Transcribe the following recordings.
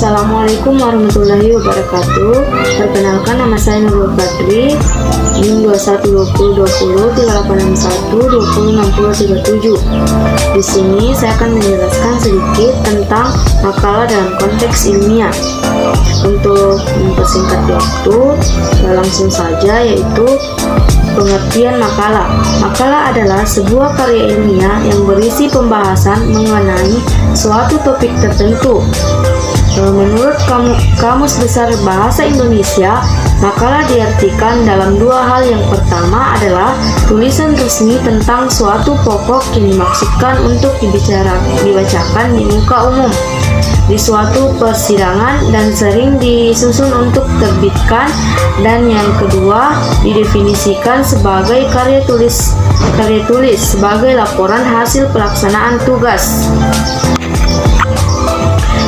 Assalamualaikum warahmatullahi wabarakatuh. Perkenalkan, nama saya Nurul Badri, NIM 212020 3861 206037. Di sini saya akan menjelaskan sedikit tentang makalah dalam konteks ilmiah. Untuk mempersingkat waktu, langsung saja, yaitu pengertian makalah. Makalah adalah sebuah karya ilmiah yang berisi pembahasan mengenai suatu topik tertentu. Menurut Kamus Besar Bahasa Indonesia, makalah diartikan dalam dua hal. Yang pertama adalah tulisan resmi tentang suatu pokok yang dimaksudkan untuk dibacakan di muka umum di suatu persidangan dan sering disusun untuk terbitkan. Dan yang kedua, didefinisikan sebagai karya tulis sebagai laporan hasil pelaksanaan tugas.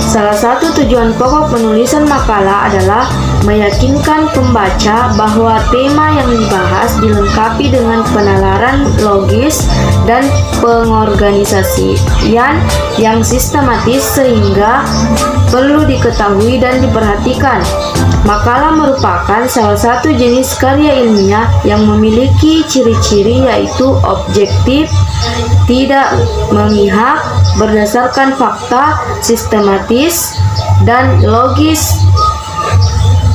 Salah satu tujuan pokok penulisan makalah adalah meyakinkan pembaca bahwa tema yang dibahas dilengkapi dengan penalaran logis dan pengorganisasian yang sistematis sehingga perlu diketahui dan diperhatikan. Makalah merupakan salah satu jenis karya ilmiah yang memiliki ciri-ciri yaitu objektif, tidak memihak, berdasarkan fakta, sistematis, dan logis.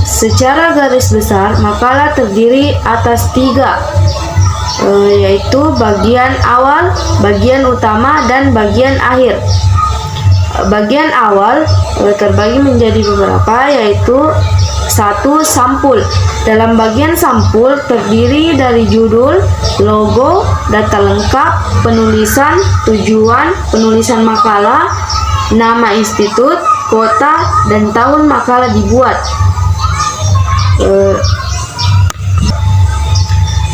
Secara garis besar, makalah terdiri atas tiga, yaitu bagian awal, bagian utama, dan bagian akhir. Bagian awal terbagi menjadi beberapa, yaitu 1. Sampul. Dalam bagian sampul terdiri dari judul, logo, data lengkap, penulisan, tujuan penulisan makalah, nama institut, kota, dan tahun makalah dibuat.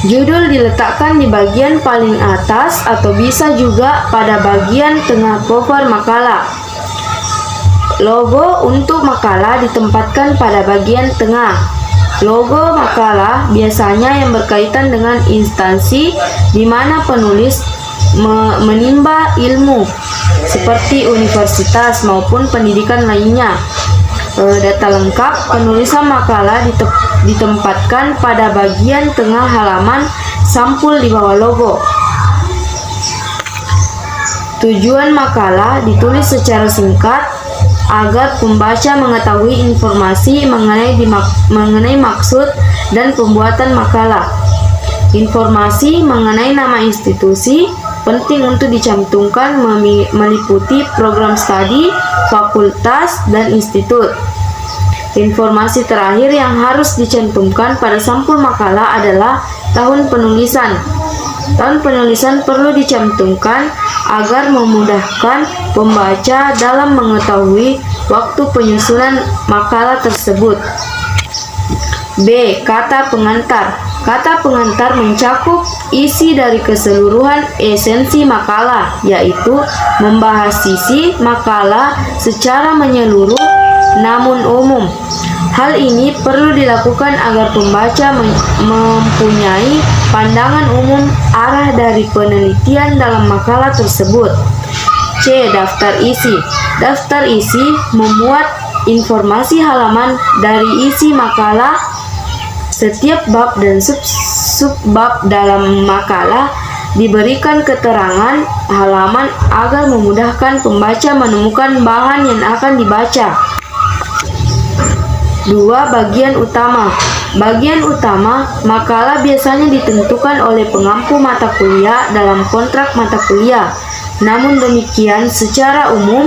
Judul diletakkan di bagian paling atas atau bisa juga pada bagian tengah cover makalah. Logo untuk makalah ditempatkan pada bagian tengah. Logo makalah biasanya yang berkaitan dengan instansi di mana penulis menimba ilmu, seperti universitas maupun pendidikan lainnya. Data lengkap penulisan makalah ditempatkan pada bagian tengah halaman sampul di bawah logo. Tujuan makalah ditulis secara singkat agar pembaca mengetahui informasi mengenai maksud dan pembuatan makalah. Informasi mengenai nama institusi penting untuk dicantumkan, meliputi program studi, fakultas, dan institut. Informasi terakhir yang harus dicantumkan pada sampul makalah adalah tahun penulisan. Tahun penulisan perlu dicantumkan agar memudahkan pembaca dalam mengetahui waktu penyusunan makalah tersebut. B. Kata pengantar. Kata pengantar mencakup isi dari keseluruhan esensi makalah, yaitu membahas sisi makalah secara menyeluruh namun umum. Hal ini perlu dilakukan agar pembaca mempunyai pandangan umum arah dari penelitian dalam makalah tersebut. C. Daftar isi. Daftar isi memuat informasi halaman dari isi makalah. Setiap bab dan sub-bab dalam makalah diberikan keterangan halaman agar memudahkan pembaca menemukan bahan yang akan dibaca. 2. Bagian utama. Bagian utama makalah biasanya ditentukan oleh pengampu mata kuliah dalam kontrak mata kuliah. Namun demikian, secara umum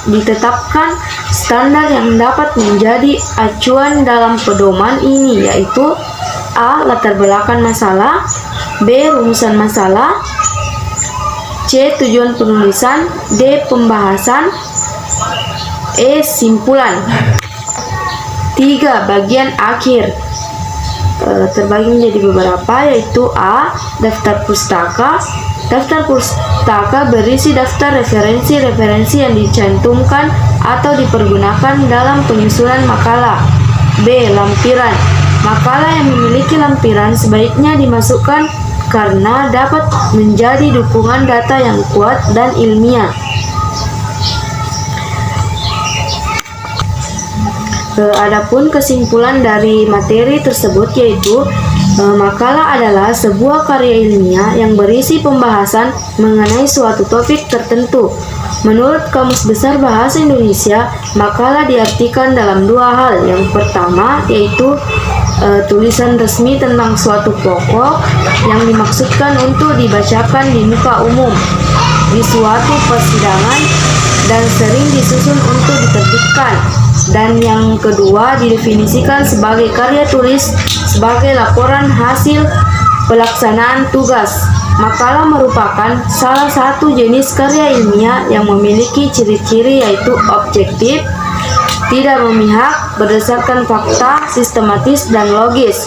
ditetapkan standar yang dapat menjadi acuan dalam pedoman ini, yaitu A. Latar belakang masalah, B. Rumusan masalah, C. Tujuan penulisan, D. Pembahasan, E. Simpulan. 3. Bagian akhir terbagi menjadi beberapa, yaitu A. Daftar pustaka. Daftar pustaka berisi daftar referensi-referensi yang dicantumkan atau dipergunakan dalam penyusunan makalah. B. Lampiran. Makalah yang memiliki lampiran sebaiknya dimasukkan karena dapat menjadi dukungan data yang kuat dan ilmiah. Adapun kesimpulan dari materi tersebut yaitu makalah adalah sebuah karya ilmiah yang berisi pembahasan mengenai suatu topik tertentu. Menurut Kamus Besar Bahasa Indonesia, makalah diartikan dalam dua hal. Yang pertama yaitu tulisan resmi tentang suatu pokok yang dimaksudkan untuk dibacakan di muka umum di suatu persidangan dan sering disusun untuk diterbitkan. Dan yang kedua didefinisikan sebagai karya tulis sebagai laporan hasil pelaksanaan tugas. Makalah merupakan salah satu jenis karya ilmiah yang memiliki ciri-ciri yaitu objektif, tidak memihak, berdasarkan fakta, sistematis, dan logis.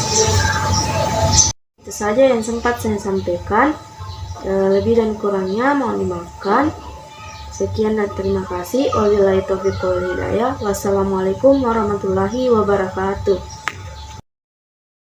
Itu saja yang sempat saya sampaikan. Lebih dan kurangnya mohon dimaafkan. Sekian dan terima kasih. Wabillahi taufiq wal hidayah. Wassalamualaikum warahmatullahi wabarakatuh.